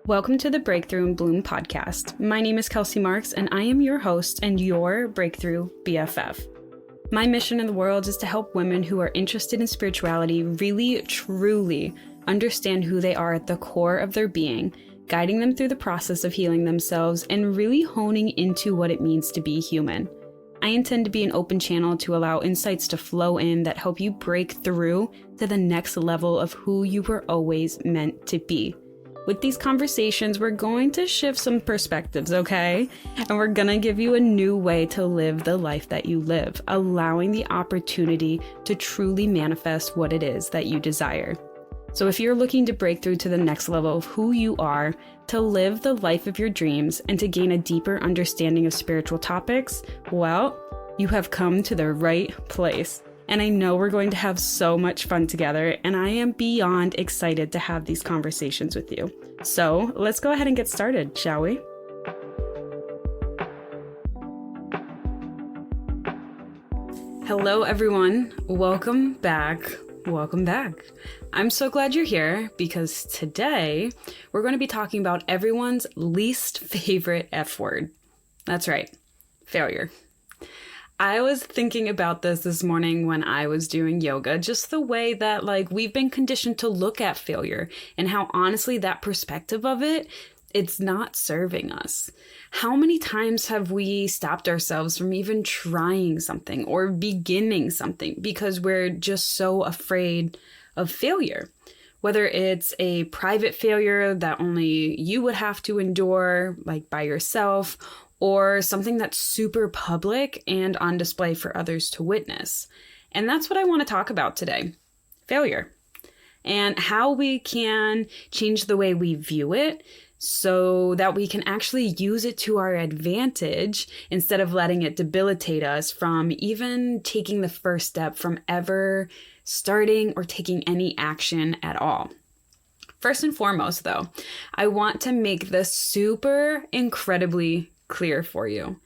Welcome to the Breakthrough and Bloom podcast. My name is Kelsey Marks, and I am your host and your Breakthrough BFF. My mission in the world is to help women who are interested in spirituality really, truly understand who they are at the core of their being, guiding them through the process of healing themselves and really honing into what it means to be human. I intend to be an open channel to allow insights to flow in that help you break through to the next level of who you were always meant to be. With these conversations, we're going to shift some perspectives, okay? And we're gonna give you a new way to live the life that you live, allowing the opportunity to truly manifest what it is that you desire. So if you're looking to break through to the next level of who you are, to live the life of your dreams, and to gain a deeper understanding of spiritual topics, well, you have come to the right place. And I know we're going to have so much fun together, and I am beyond excited to have these conversations with you. So let's go ahead and get started, shall we? Hello, everyone. Welcome back. Welcome back. I'm so glad you're here because today we're going to be talking about everyone's least favorite F word. That's right, failure. I was thinking about this morning when I was doing yoga, just the way that we've been conditioned to look at failure and how honestly that perspective of it's not serving us. How many times have we stopped ourselves from even trying something or beginning something because we're just so afraid of failure? Whether it's a private failure that only you would have to endure, like by yourself, or something that's super public and on display for others to witness. And that's what I want to talk about today, failure, and how we can change the way we view it so that we can actually use it to our advantage instead of letting it debilitate us from even taking the first step from ever starting or taking any action at all. First and foremost, though, I want to make this super incredibly clear for you.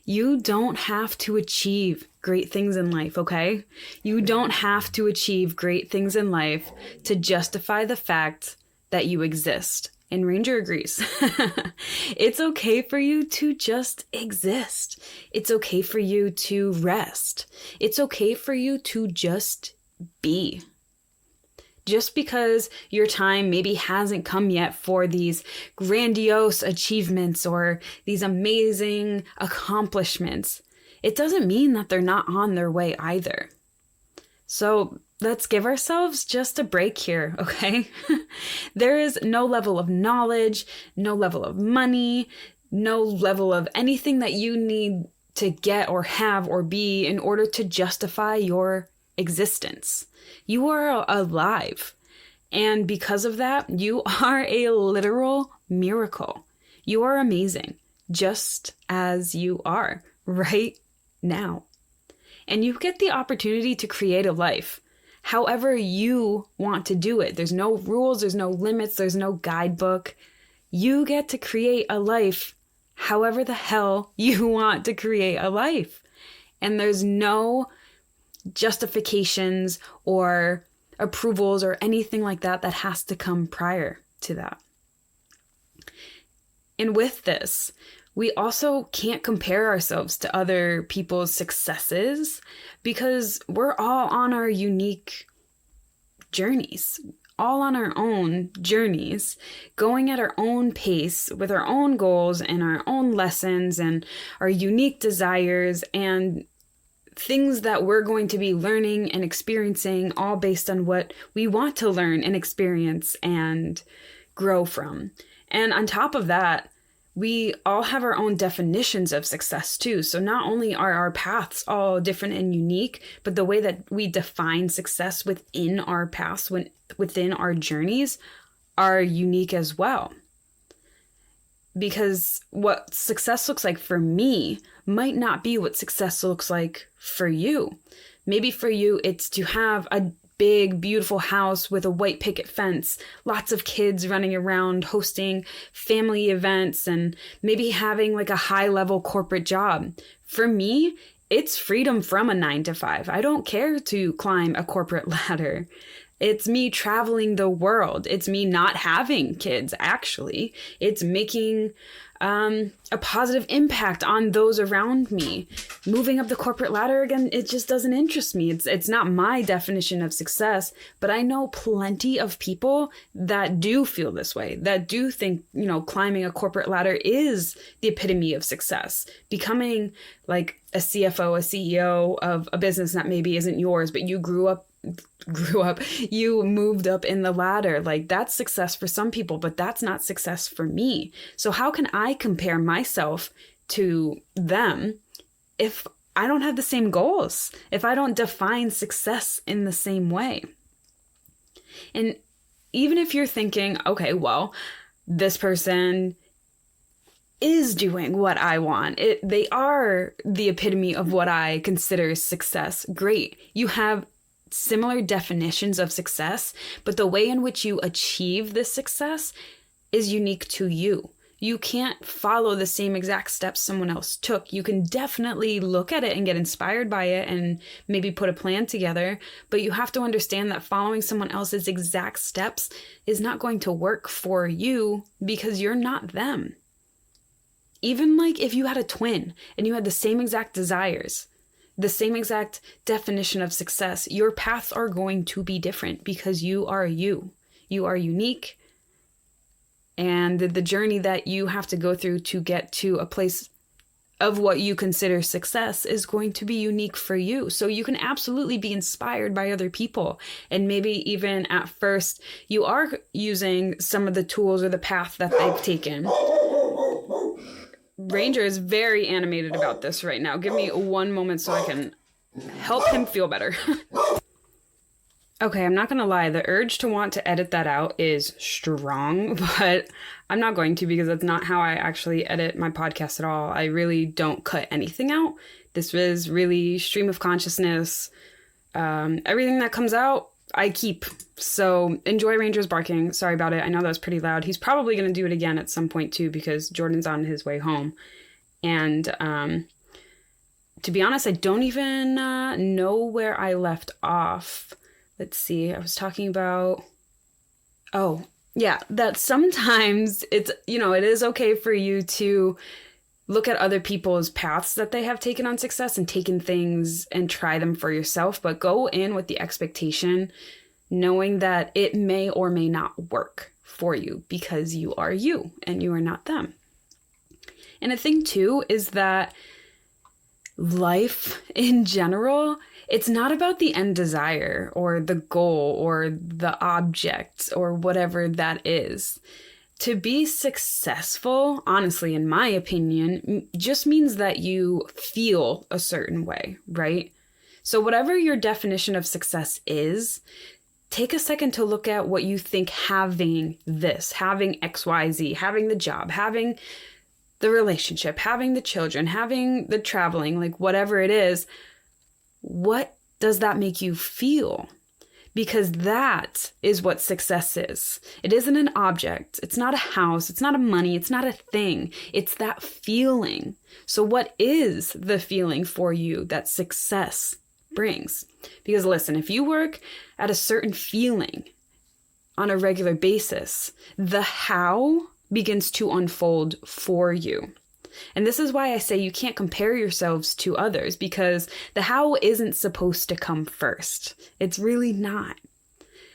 You don't have to achieve great things in life, okay? You don't have to achieve great things in life to justify the fact that you exist. And Ranger agrees. It's okay for you to just exist. It's okay for you to rest. It's okay for you to just be. Just because your time maybe hasn't come yet for these grandiose achievements or these amazing accomplishments, it doesn't mean that they're not on their way either. So let's give ourselves just a break here, okay? There is no level of knowledge, no level of money, no level of anything that you need to get or have or be in order to justify your existence. You are alive. And because of that, you are a literal miracle. You are amazing, just as you are right now. And you get the opportunity to create a life however you want to do it. There's no rules, there's no limits, there's no guidebook. You get to create a life however the hell you want to create a life. And there's no justifications or approvals or anything like that that has to come prior to that. And with this, we also can't compare ourselves to other people's successes because we're all on our unique journeys, all on our own journeys, going at our own pace with our own goals and our own lessons and our unique desires and things that we're going to be learning and experiencing, all based on what we want to learn and experience and grow from. And on top of that, we all have our own definitions of success too. So not only are our paths all different and unique, but the way that we define success within our paths, within our journeys, are unique as well. Because what success looks like for me might not be what success looks like for you. Maybe for you, it's to have a big, beautiful house with a white picket fence, lots of kids running around, hosting family events, and maybe having a high-level corporate job. For me, it's freedom from a 9 to 5. I don't care to climb a corporate ladder. It's me traveling the world. It's me not having kids, actually. It's making a positive impact on those around me. Moving up the corporate ladder, again, it just doesn't interest me. It's not my definition of success, but I know plenty of people that do feel this way, that do think, climbing a corporate ladder is the epitome of success. Becoming like a CFO, a CEO of a business that maybe isn't yours, but you you moved up in the ladder. Like, that's success for some people, but that's not success for me. So how can I compare myself to them if I don't have the same goals, if I don't define success in the same way? And even if you're thinking, okay, well, this person is doing what I want, they are the epitome of what I consider success. Great. You have similar definitions of success, but the way in which you achieve this success is unique to you. You can't follow the same exact steps someone else took. You can definitely look at it and get inspired by it and maybe put a plan together, but you have to understand that following someone else's exact steps is not going to work for you because you're not them. Even like if you had a twin and you had the same exact desires, the same exact definition of success, your paths are going to be different because you are you. You are unique. And the journey that you have to go through to get to a place of what you consider success is going to be unique for you. So you can absolutely be inspired by other people. And maybe even at first you are using some of the tools or the path that they've taken. Ranger is very animated about this right now. Give me one moment so I can help him feel better. Okay, I'm not gonna lie. The urge to want to edit that out is strong, but I'm not going to because that's not how I actually edit my podcast at all. I really don't cut anything out. This was really stream of consciousness. Everything that comes out, I keep. So enjoy Ranger's barking. Sorry about it. I know that was pretty loud. He's probably going to do it again at some point too because Jordan's on his way home. And to be honest, I don't even know where I left off. Let's see. I was talking about... Oh, yeah. That sometimes it is okay for you to look at other people's paths that they have taken on success and taken things and try them for yourself, but go in with the expectation, knowing that it may or may not work for you because you are you and you are not them. And the thing too is that life in general, it's not about the end desire or the goal or the object or whatever that is. To be successful, honestly, in my opinion, just means that you feel a certain way, right? So whatever your definition of success is, take a second to look at what you think having this, having XYZ, having the job, having the relationship, having the children, having the traveling, like whatever it is, what does that make you feel? Because that is what success is. It isn't an object. It's not a house. It's not a money. It's not a thing. It's that feeling. So what is the feeling for you that success brings? Because listen, if you work at a certain feeling on a regular basis, the how begins to unfold for you. And this is why I say you can't compare yourselves to others, because the how isn't supposed to come first. It's really not.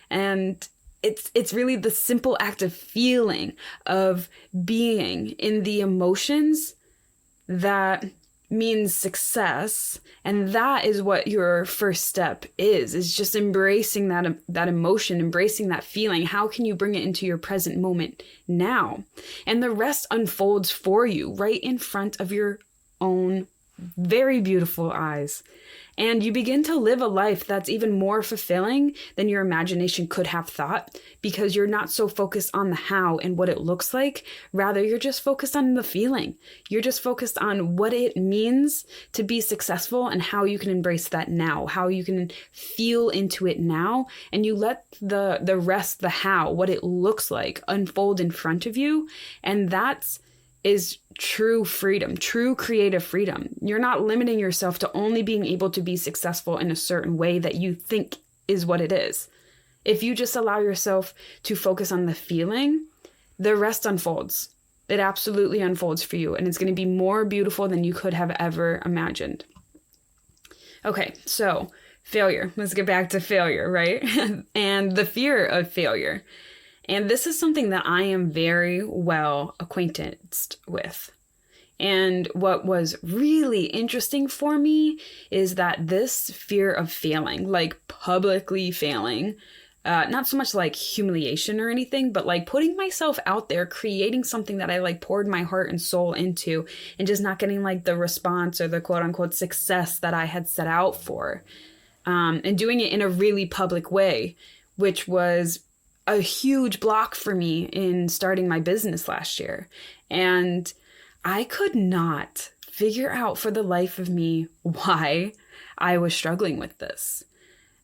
And it's really the simple act of feeling, of being in the emotions that means success. And that is what your first step is just embracing that emotion, embracing that feeling. How can you bring it into your present moment now? And the rest unfolds for you right in front of your own very beautiful eyes. And you begin to live a life that's even more fulfilling than your imagination could have thought, because you're not so focused on the how and what it looks like. Rather, you're just focused on the feeling. You're just focused on what it means to be successful and how you can embrace that now, how you can feel into it now. And you let the rest, the how, what it looks like, unfold in front of you. And that's is true freedom, true creative freedom. You're not limiting yourself to only being able to be successful in a certain way that you think is what it is. If you just allow yourself to focus on the feeling, the rest unfolds. It absolutely unfolds for you, and it's going to be more beautiful than you could have ever imagined. Okay, so failure. Let's get back to failure, right? And the fear of failure. And this is something that I am very well acquainted with. And what was really interesting for me is that this fear of failing, like publicly failing, not so much like humiliation or anything, but like putting myself out there, creating something that I like poured my heart and soul into, and just not getting like the response or the quote unquote success that I had set out for. And doing it in a really public way, which was a huge block for me in starting my business last year. And I could not figure out for the life of me why I was struggling with this.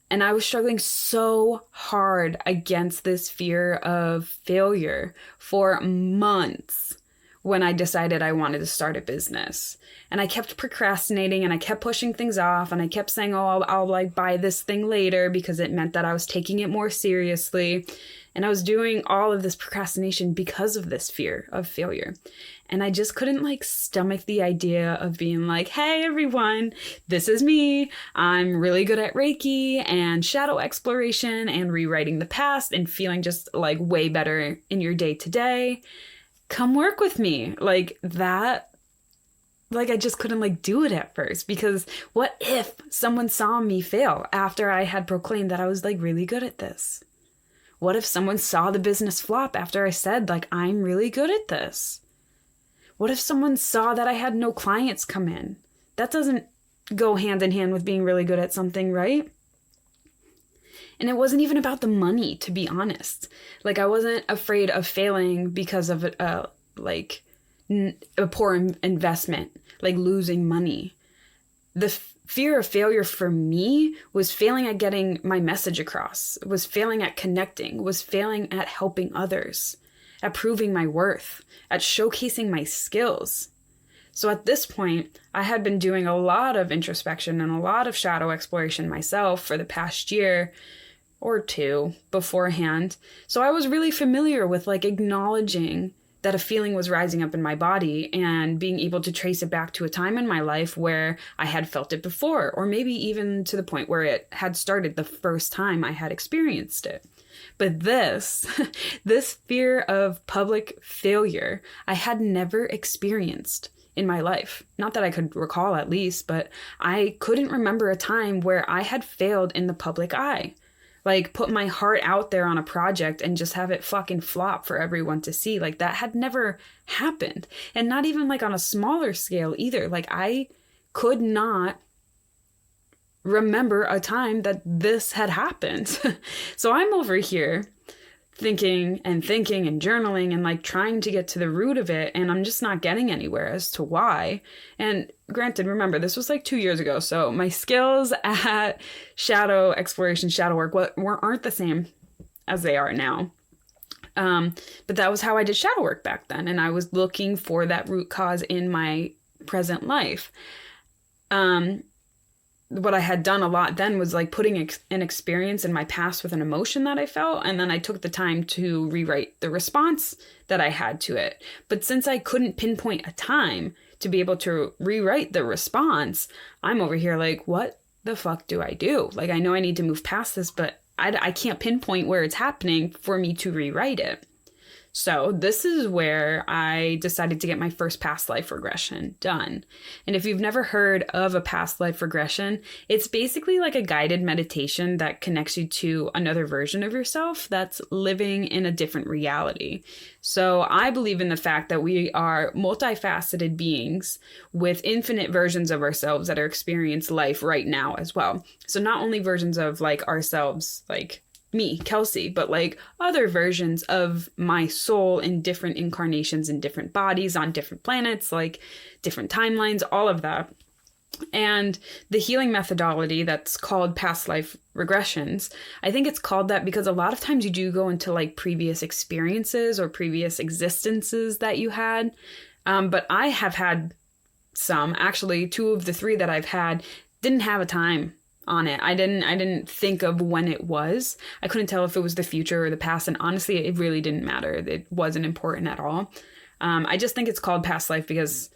And I was struggling so hard against this fear of failure for months when I decided I wanted to start a business. And I kept procrastinating and I kept pushing things off and I kept saying, oh, I'll like buy this thing later because it meant that I was taking it more seriously. And I was doing all of this procrastination because of this fear of failure. And I just couldn't like stomach the idea of being like, hey, everyone, this is me. I'm really good at Reiki and shadow exploration and rewriting the past and feeling just like way better in your day to day. Come work with me. Like that. Like I just couldn't like do it at first, because what if someone saw me fail after I had proclaimed that I was like really good at this? What if someone saw the business flop after I said like, I'm really good at this? What if someone saw that I had no clients come in? That doesn't go hand in hand with being really good at something, right? And it wasn't even about the money, to be honest. Like I wasn't afraid of failing because of a poor investment, like losing money. The fear of failure for me was failing at getting my message across, was failing at connecting, was failing at helping others, at proving my worth, at showcasing my skills. So at this point, I had been doing a lot of introspection and a lot of shadow exploration myself for the past year or two beforehand. So I was really familiar with like acknowledging that a feeling was rising up in my body and being able to trace it back to a time in my life where I had felt it before, or maybe even to the point where it had started the first time I had experienced it. But this fear of public failure, I had never experienced in my life. Not that I could recall at least, but I couldn't remember a time where I had failed in the public eye. Like put my heart out there on a project and just have it fucking flop for everyone to see. Like that had never happened. And not even like on a smaller scale either. Like I could not remember a time that this had happened. So I'm over here thinking and journaling and like trying to get to the root of it, and I'm just not getting anywhere as to why. And granted, remember, this was like 2 years ago, so my skills at shadow exploration, shadow work aren't the same as they are now. But that was how I did shadow work back then, and I was looking for that root cause in my present life. What I had done a lot then was like putting an experience in my past with an emotion that I felt, and then I took the time to rewrite the response that I had to it. But since I couldn't pinpoint a time to be able to rewrite the response, I'm over here like, what the fuck do I do? Like, I know I need to move past this, but I can't pinpoint where it's happening for me to rewrite it. So this is where I decided to get my first past life regression done. And if you've never heard of a past life regression, it's basically like a guided meditation that connects you to another version of yourself that's living in a different reality. So I believe in the fact that we are multifaceted beings with infinite versions of ourselves that are experiencing life right now as well. So not only versions of like ourselves, like me, Kelsey, but like other versions of my soul in different incarnations, in different bodies, on different planets, like different timelines, all of that. And the healing methodology that's called past life regressions, I think it's called that because a lot of times you do go into like previous experiences or previous existences that you had. But I have had some, actually 2 of the 3 that I've had didn't have a time on it. I didn't think of when it was. I couldn't tell if it was the future or the past. And honestly, it really didn't matter. It wasn't important at all. I just think it's called past life because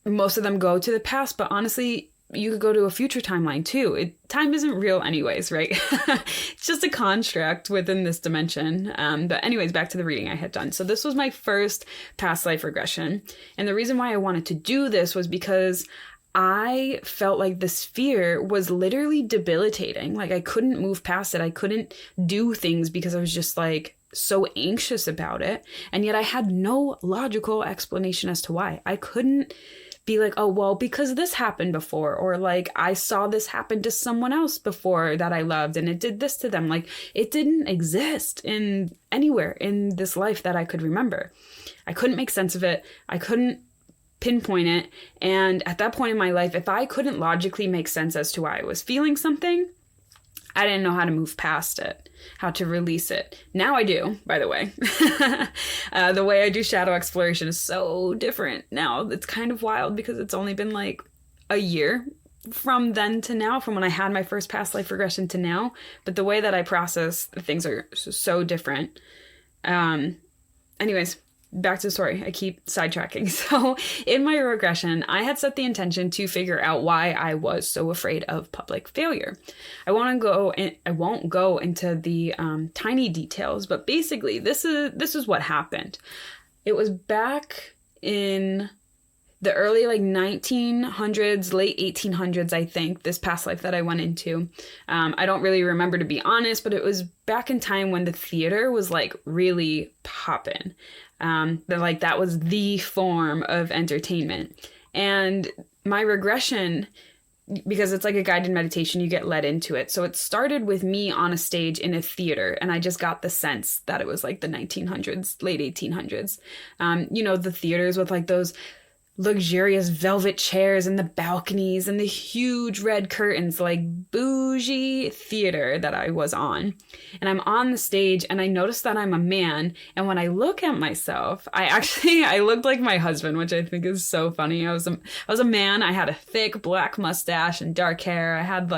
most of them go to the past, but honestly, you could go to a future timeline too. Time isn't real anyways, right? It's just a construct within this dimension. But anyways, back to the reading I had done. So this was my first past life regression. And the reason why I wanted to do this was because I felt like this fear was literally debilitating. Like I couldn't move past it. I couldn't do things because I was just like so anxious about it. And yet I had no logical explanation as to why. I couldn't be like, oh, well, because this happened before, or like I saw this happen to someone else before that I loved and it did this to them. Like it didn't exist in anywhere in this life that I could remember. I couldn't make sense of it. I couldn't pinpoint it. And at that point in my life, if I couldn't logically make sense as to why I was feeling something, I didn't know how to move past it, how to release it. Now I do, by the way. The way I do shadow exploration is so different now. It's kind of wild because it's only been like a year from then to now, from when I had my first past life regression to now. But the way that I process things are so different. Anyways, back to the story. I keep sidetracking. So in my regression, I had set the intention to figure out why I was so afraid of public failure. I won't go into the tiny details, but basically this is what happened. It was back in the early 1900s, late 1800s, I think, this past life that I went into. I don't really remember, to be honest, but it was back in time when the theater was really poppin'. That was the form of entertainment. And my regression, because it's like a guided meditation, you get led into it. So it started with me on a stage in a theater, and I just got the sense that it was the 1900s, late 1800s. The theaters with those luxurious velvet chairs and the balconies and the huge red curtains, bougie theater that I was on. And I'm on the stage and I notice that I'm a man. And when I look at myself, I looked like my husband, which I think is so funny. I was a man. I had a thick black mustache and dark hair. I had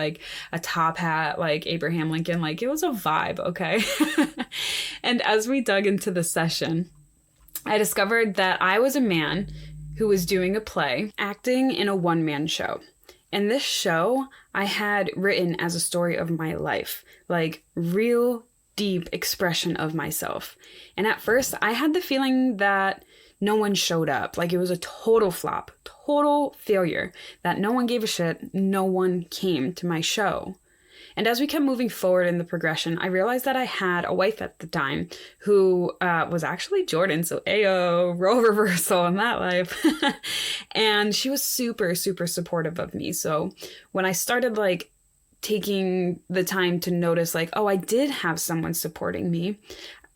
a top hat like Abraham Lincoln. It was a vibe, okay? And as we dug into the session, I discovered that I was a man who was doing a play, acting in a one-man show. And this show I had written as a story of my life, real deep expression of myself. And at first I had the feeling that no one showed up. It was a total flop, total failure, that no one gave a shit, no one came to my show. And as we kept moving forward in the progression, I realized that I had a wife at the time who was actually Jordan. So ayo, role reversal in that life. And she was super, super supportive of me. So when I started taking the time to notice oh, I did have someone supporting me,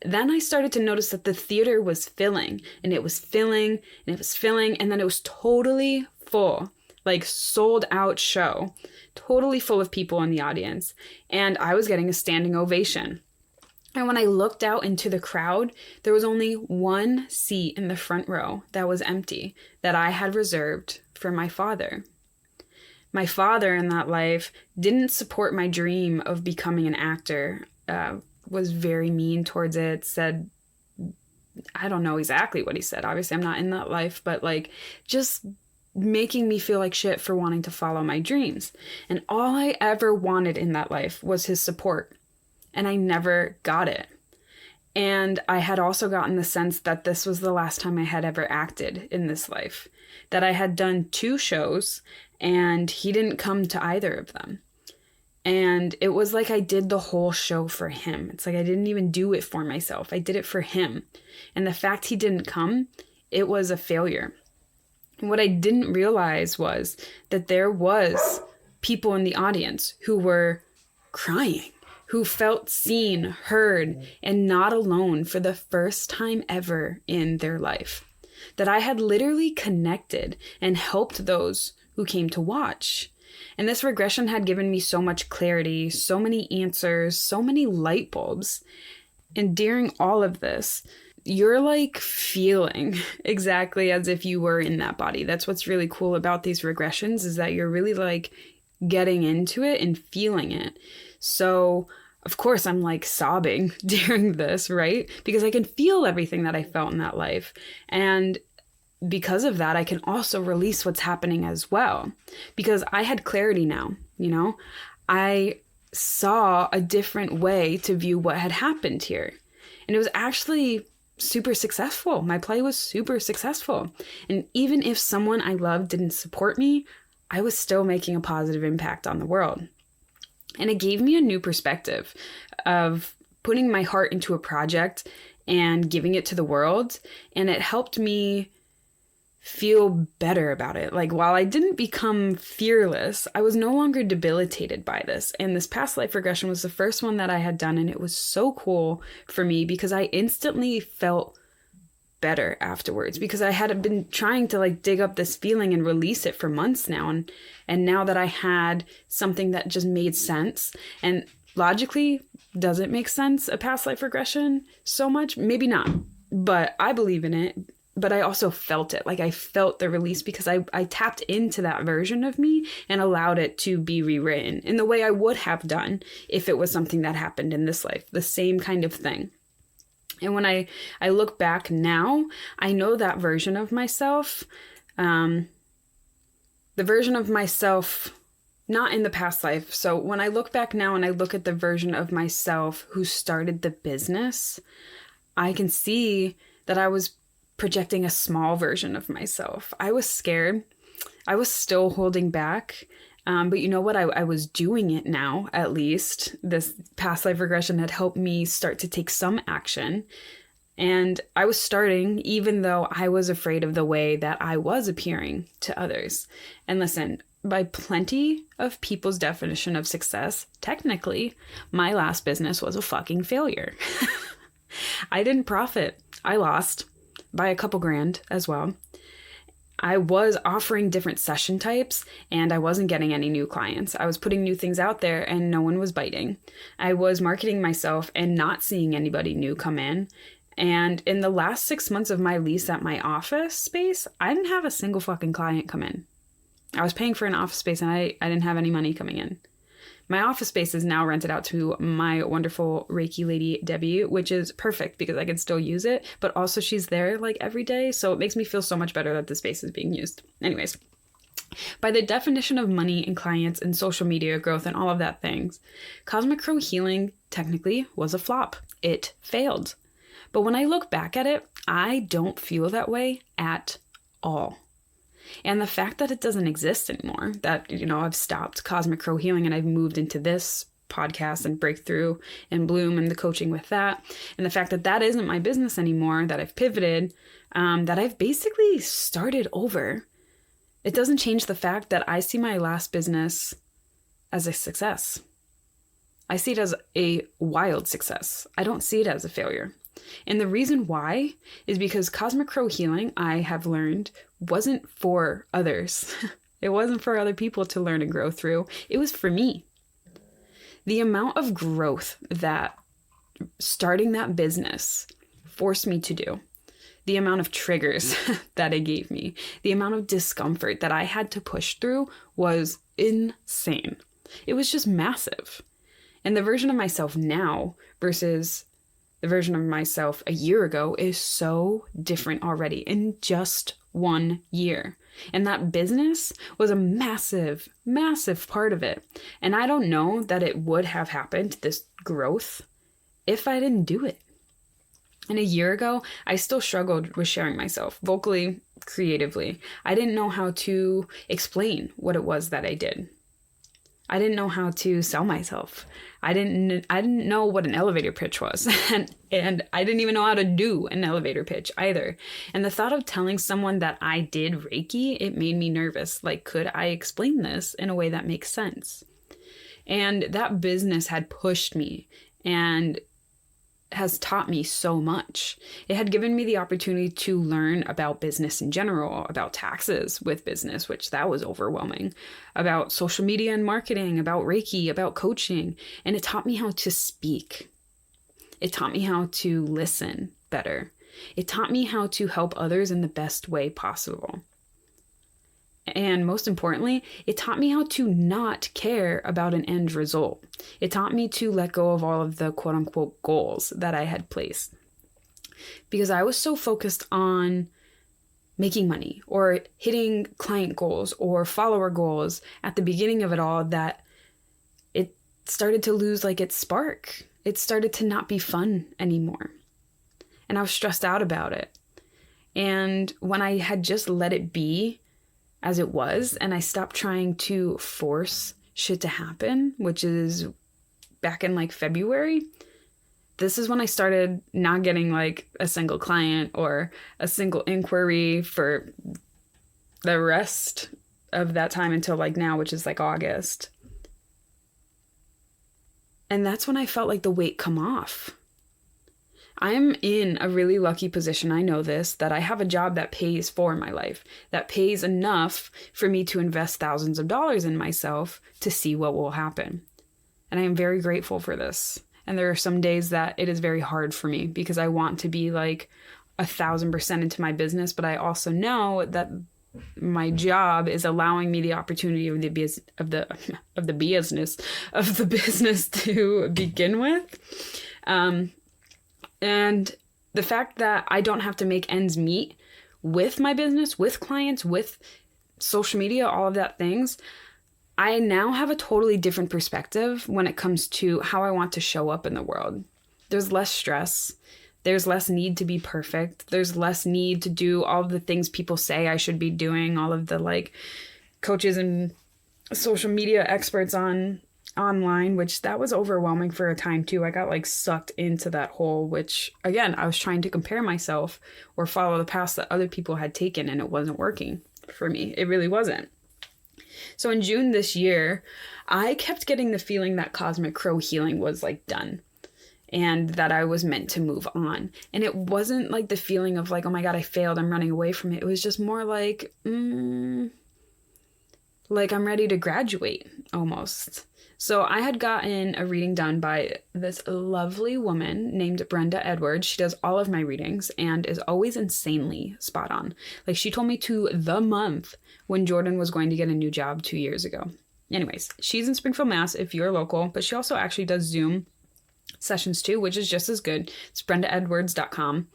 then I started to notice that the theater was filling, and it was filling, and it was filling, and then it was totally full. Sold out show, totally full of people in the audience. And I was getting a standing ovation. And when I looked out into the crowd, there was only one seat in the front row that was empty, that I had reserved for my father. My father in that life didn't support my dream of becoming an actor, was very mean towards it, said, I don't know exactly what he said. Obviously, I'm not in that life, but just making me feel like shit for wanting to follow my dreams. And all I ever wanted in that life was his support. And I never got it. And I had also gotten the sense that this was the last time I had ever acted in this life. That I had done 2 shows and he didn't come to either of them. And it was I did the whole show for him. It's I didn't even do it for myself. I did it for him. And the fact he didn't come, it was a failure. What I didn't realize was that there was people in the audience who were crying, who felt seen, heard, and not alone for the first time ever in their life. That I had literally connected and helped those who came to watch. And this regression had given me so much clarity, so many answers, so many light bulbs. And during all of this, you're feeling exactly as if you were in that body. That's what's really cool about these regressions, is that you're really getting into it and feeling it. So of course I'm like sobbing during this, right? Because I can feel everything that I felt in that life. And because of that, I can also release what's happening as well. Because I had clarity now, I saw a different way to view what had happened here. And it was actually super successful. My play was super successful. And even if someone I loved didn't support me, I was still making a positive impact on the world. And it gave me a new perspective of putting my heart into a project and giving it to the world. And it helped me feel better about it. Like, while I didn't become fearless, I was no longer debilitated by this. And this past life regression was the first one that I had done. And it was so cool for me because I instantly felt better afterwards, because I had been trying to like dig up this feeling and release it for months now. And now that I had something that just made sense, and logically, does it make sense, a past life regression so much? Maybe not, but I believe in it. But I also felt it. Like, I felt the release because I tapped into that version of me and allowed it to be rewritten in the way I would have done if it was something that happened in this life, the same kind of thing. And when I look back now, I know that version of myself, the version of myself, not in the past life. So when I look back now and I look at the version of myself who started the business, I can see that I was projecting a small version of myself. I was scared. I was still holding back. But you know what? I was doing it now, at least. This past life regression had helped me start to take some action. And I was starting, even though I was afraid of the way that I was appearing to others. And listen, by plenty of people's definition of success, technically, my last business was a fucking failure. I didn't profit. I lost by a couple grand as well. I was offering different session types and I wasn't getting any new clients. I was putting new things out there and no one was biting. I was marketing myself and not seeing anybody new come in. And in the last 6 months of my lease at my office space, I didn't have a single fucking client come in. I was paying for an office space and I didn't have any money coming in. My office space is now rented out to my wonderful Reiki lady, Debbie, which is perfect because I can still use it, but also she's there like every day. So it makes me feel so much better that the space is being used. Anyways, by the definition of money and clients and social media growth and all of that things, Cosmic Crow Healing technically was a flop. It failed. But when I look back at it, I don't feel that way at all. And the fact that it doesn't exist anymore, that, I've stopped Cosmic Crow Healing and I've moved into this podcast and Breakthrough and Bloom and the coaching with that. And the fact that that isn't my business anymore, that I've pivoted, that I've basically started over. It doesn't change the fact that I see my last business as a success. I see it as a wild success. I don't see it as a failure. And the reason why is because Cosmic Crow Healing, I have learned, wasn't for others. It wasn't for other people to learn and grow through. It was for me. The amount of growth that starting that business forced me to do, the amount of triggers that it gave me, the amount of discomfort that I had to push through was insane. It was just massive. And the version of myself now versus the version of myself a year ago is so different already in just 1 year. And that business was a massive, massive part of it. And I don't know that it would have happened, this growth, if I didn't do it. And a year ago, I still struggled with sharing myself, vocally, creatively. I didn't know how to explain what it was that I did. I didn't know how to sell myself. I didn't know what an elevator pitch was. and I didn't even know how to do an elevator pitch either. And the thought of telling someone that I did Reiki, it made me nervous. Like, could I explain this in a way that makes sense? And that business had pushed me and has taught me so much. It had given me the opportunity to learn about business in general, about taxes with business, which that was overwhelming, about social media and marketing, about Reiki, about coaching. And it taught me how to speak. It taught me how to listen better. It taught me how to help others in the best way possible. And most importantly, it taught me how to not care about an end result. It taught me to let go of all of the quote unquote goals that I had placed. Because I was so focused on making money or hitting client goals or follower goals at the beginning of it all that it started to lose like its spark. It started to not be fun anymore. And I was stressed out about it. And when I had just let it be as it was, and I stopped trying to force shit to happen, which is back in like February, this is when I started not getting like a single client or a single inquiry for the rest of that time until like now, which is like August. And that's when I felt like the weight come off. I'm in a really lucky position, I know this, that I have a job that pays for my life, that pays enough for me to invest thousands of dollars in myself to see what will happen. And I am very grateful for this. And there are some days that it is very hard for me because I want to be like 1,000% into my business, but I also know that my job is allowing me the opportunity of the business to begin with. And the fact that I don't have to make ends meet with my business, with clients, with social media, all of that things, I now have a totally different perspective when it comes to how I want to show up in the world. There's less stress. There's less need to be perfect. There's less need to do all of the things people say I should be doing, all of the like coaches and social media experts online, which that was overwhelming for a time too. I got like sucked into that hole, which again, I was trying to compare myself or follow the path that other people had taken, and it wasn't working for me. It really wasn't. So in June this year, I kept getting the feeling that Cosmic Crow healing was like done and that I was meant to move on. And it wasn't like the feeling of like, oh my God, I failed, I'm running away from it. It was just more like, like I'm ready to graduate almost. So I had gotten a reading done by this lovely woman named Brenda Edwards. She does all of my readings and is always insanely spot on. Like she told me to the month when Jordan was going to get a new job 2 years ago. Anyways, she's in Springfield, Mass. if you're local, but she also actually does Zoom sessions too, which is just as good. It's brendaedwards.com.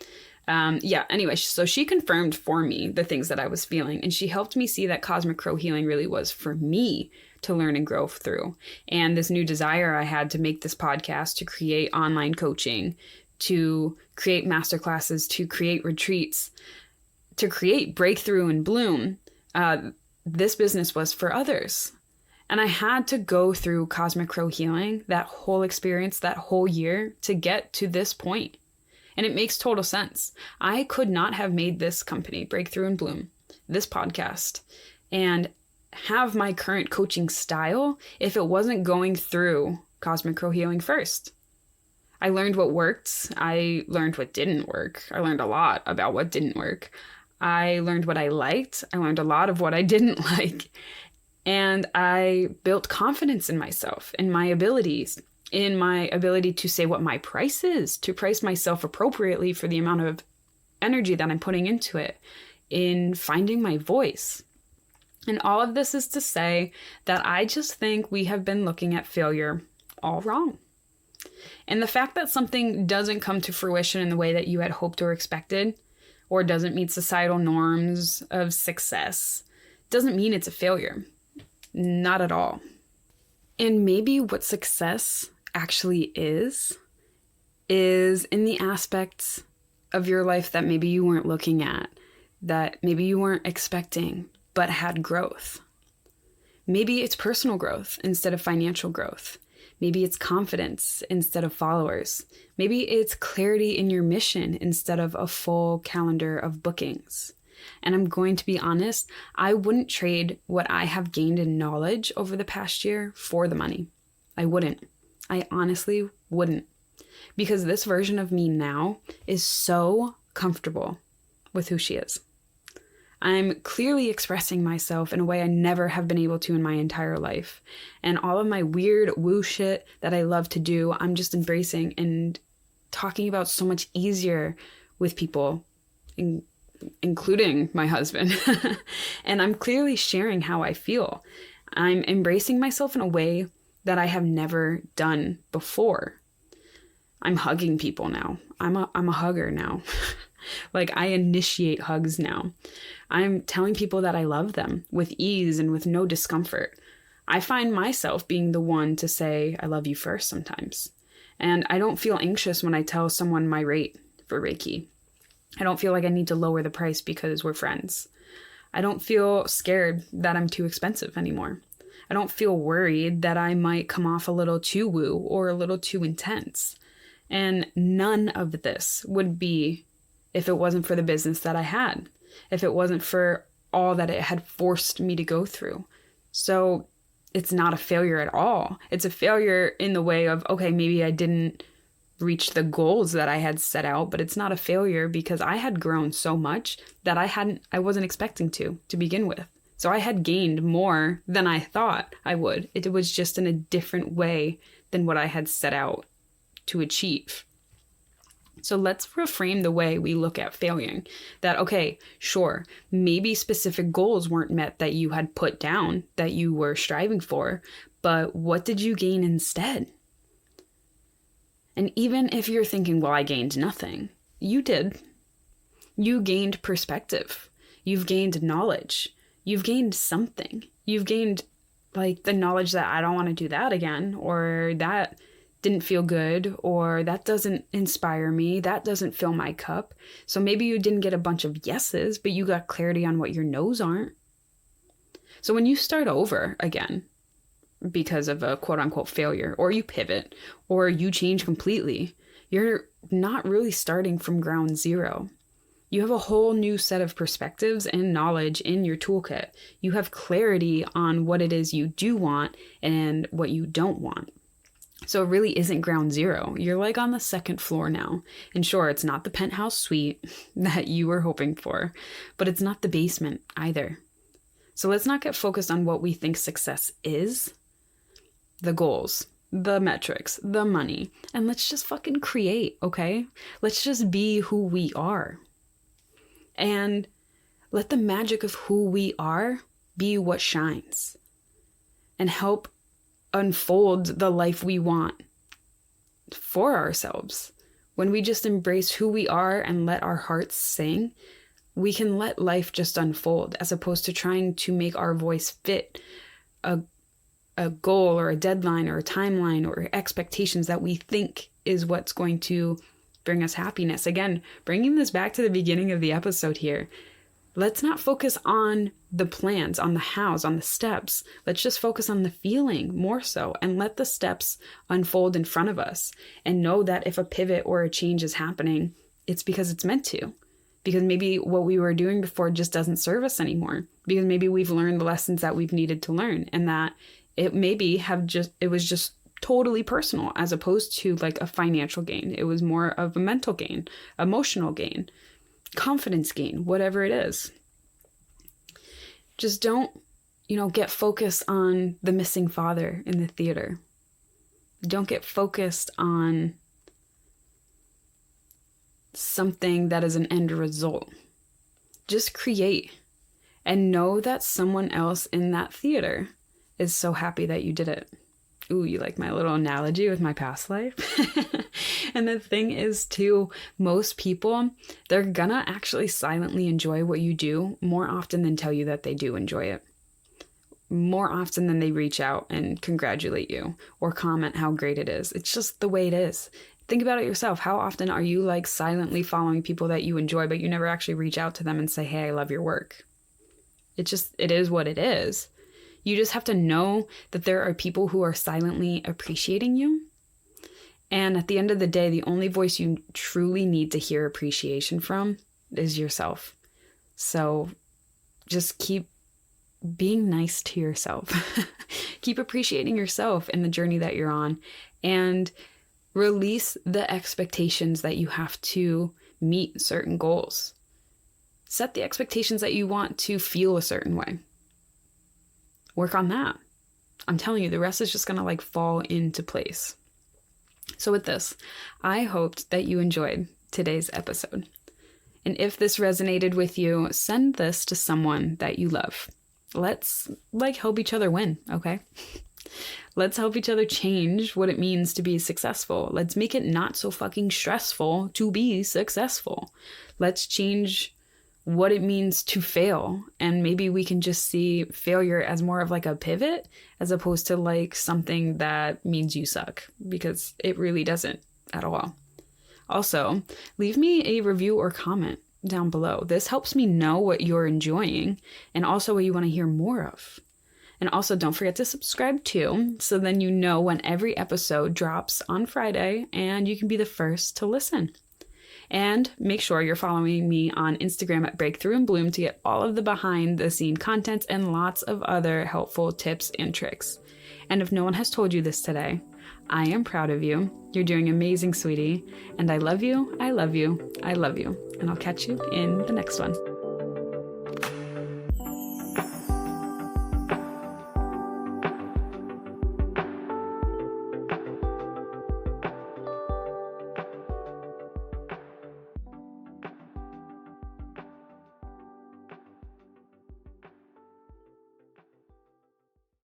Anyway, so she confirmed for me the things that I was feeling, and she helped me see that Cosmic Crow healing really was for me to learn and grow through. And this new desire I had to make this podcast, to create online coaching, to create masterclasses, to create retreats, to create Breakthrough and Bloom. This business was for others. And I had to go through Cosmic Crow healing, that whole experience, that whole year to get to this point. And it makes total sense. I could not have made this company, Breakthrough and Bloom, this podcast, and have my current coaching style if it wasn't going through Cosmic Crow healing first. I learned what worked. I learned what didn't work. I learned a lot about what didn't work. I learned what I liked. I learned a lot of what I didn't like. And I built confidence in myself, in my abilities, in my ability to say what my price is, to price myself appropriately for the amount of energy that I'm putting into it, in finding my voice. And all of this is to say that I just think we have been looking at failure all wrong. And the fact that something doesn't come to fruition in the way that you had hoped or expected, or doesn't meet societal norms of success, doesn't mean it's a failure. Not at all. And maybe what success actually is in the aspects of your life that maybe you weren't looking at, that maybe you weren't expecting, but had growth. Maybe it's personal growth instead of financial growth. Maybe it's confidence instead of followers. Maybe it's clarity in your mission instead of a full calendar of bookings. And I'm going to be honest, I wouldn't trade what I have gained in knowledge over the past year for the money. I wouldn't. I honestly wouldn't. Because this version of me now is so comfortable with who she is. I'm clearly expressing myself in a way I never have been able to in my entire life. And all of my weird woo shit that I love to do, I'm just embracing and talking about so much easier with people. And including my husband. And I'm clearly sharing how I feel. I'm embracing myself in a way that I have never done before. I'm hugging people now. I'm a hugger now. Like, I initiate hugs now. I'm telling people that I love them with ease and with no discomfort. I find myself being the one to say, I love you first sometimes. And I don't feel anxious when I tell someone my rate for Reiki. I don't feel like I need to lower the price because we're friends. I don't feel scared that I'm too expensive anymore. I don't feel worried that I might come off a little too woo or a little too intense. And none of this would be if it wasn't for the business that I had, if it wasn't for all that it had forced me to go through. So it's not a failure at all. It's a failure in the way of, okay, maybe I didn't reach the goals that I had set out, but it's not a failure because I had grown so much that I wasn't expecting to begin with. So I had gained more than I thought I would. It was just in a different way than what I had set out to achieve. So let's reframe the way we look at failing. That, okay, sure, maybe specific goals weren't met that you had put down, that you were striving for, but what did you gain instead? And even if you're thinking, well, I gained nothing, you did. You gained perspective. You've gained knowledge. You've gained something. You've gained like the knowledge that I don't want to do that again, or that didn't feel good, or that doesn't inspire me, that doesn't fill my cup. So maybe you didn't get a bunch of yeses, but you got clarity on what your no's aren't. So when you start over again because of a quote unquote failure, or you pivot, or you change completely, you're not really starting from ground zero. You have a whole new set of perspectives and knowledge in your toolkit. You have clarity on what it is you do want and what you don't want. So it really isn't ground zero. You're like on the second floor now. And sure, it's not the penthouse suite that you were hoping for, but it's not the basement either. So let's not get focused on what we think success is, the goals, the metrics, the money, and let's just fucking create, okay? Let's just be who we are. And let the magic of who we are be what shines and help unfold the life we want for ourselves. When we just embrace who we are and let our hearts sing, we can let life just unfold, as opposed to trying to make our voice fit a goal or a deadline or a timeline or expectations that we think is what's going to bring us happiness. Again, bringing this back to the beginning of the episode here. Let's not focus on the plans, on the hows, on the steps. Let's just focus on the feeling more so, and let the steps unfold in front of us, and know that if a pivot or a change is happening, it's because it's meant to. Because maybe what we were doing before just doesn't serve us anymore. Because maybe we've learned the lessons that we've needed to learn, and that it was just totally personal, as opposed to like a financial gain. It was more of a mental gain, emotional gain, confidence gain, whatever it is. Just don't, get focused on the missing father in the theater. Don't get focused on something that is an end result. Just create and know that someone else in that theater is so happy that you did it. Ooh, you like my little analogy with my past life? And the thing is, too, most people, they're gonna actually silently enjoy what you do more often than tell you that they do enjoy it. More often than they reach out and congratulate you or comment how great it is. It's just the way it is. Think about it yourself. How often are you like silently following people that you enjoy, but you never actually reach out to them and say, hey, I love your work? It is what it is. You just have to know that there are people who are silently appreciating you. And at the end of the day, the only voice you truly need to hear appreciation from is yourself. So just keep being nice to yourself. Keep appreciating yourself and the journey that you're on, and release the expectations that you have to meet certain goals. Set the expectations that you want to feel a certain way. Work on that. I'm telling you, the rest is just going to fall into place. So with this, I hoped that you enjoyed today's episode. And if this resonated with you, send this to someone that you love. Let's help each other win, okay? Let's help each other change what it means to be successful. Let's make it not so fucking stressful to be successful. Let's change what it means to fail. And maybe we can just see failure as more of like a pivot as opposed to like something that means you suck, because it really doesn't at all. Also, leave me a review or comment down below. This helps me know what you're enjoying and also what you want to hear more of. And also don't forget to subscribe too, so then you know when every episode drops on Friday and you can be the first to listen. And make sure you're following me on Instagram at Breakthrough and Bloom to get all of the behind the scene content and lots of other helpful tips and tricks. And if no one has told you this today, I am proud of you. You're doing amazing, sweetie. And I love you, I love you, I love you. And I'll catch you in the next one.